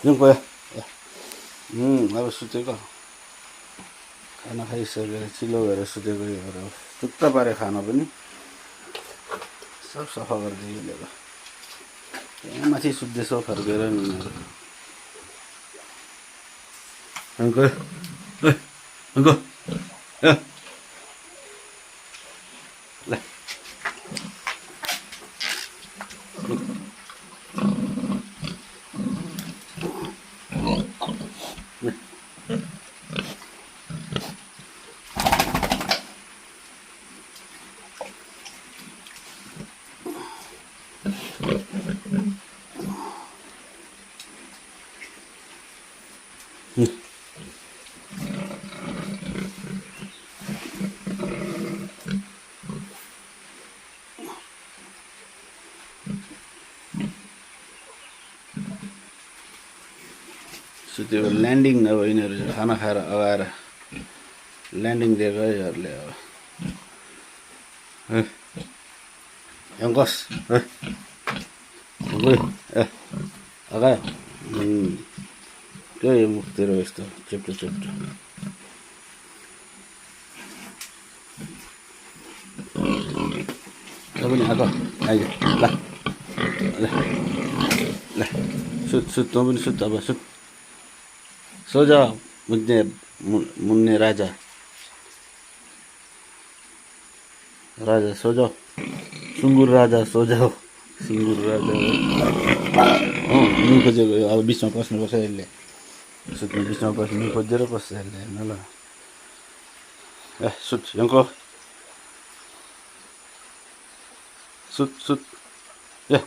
जुन गयो अब सुतेको खाना खाइसकेर चिलो भएर सुतेको यो टुक्क पारे खाना पनि सब सफा गरिदियो लिएको यहाँ माथि सुत्दैछ फर्केर गयो ल सुत्यो ल्यान्डिङ अब यिनीहरू खाना खाएर अगाएर ल्यान्डिङ दिएको यिनीहरूले अब यङ्कस अगायो त्यो यो मुखतिर यस्तो चेप्टो चेप्टो पनि आएको आइज ल सुत सुत तँ पनि सुत अब सुत सोझा मुन्ने राजा राजा सोझा सुँगुर राजा सोझा हो सुँगुर राजा नुन खोजेको अब बिचमा पस्नुपर्छ यसले सुत्ने बिचमा पस्नु नुन खोजेर पस्छ यसले हेर्नु ल सुत यङ्को सुत सुत ए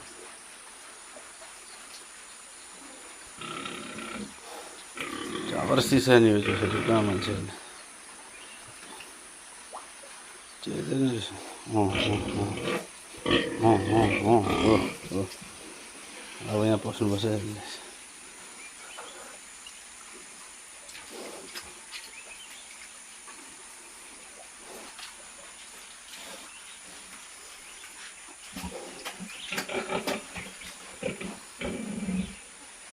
जबरजस्ती छ नि यो त्यसरी कहाँ मान्छेहरूले चेर्दैन रहेछ अब यहाँ पस्नुपर्छ यसले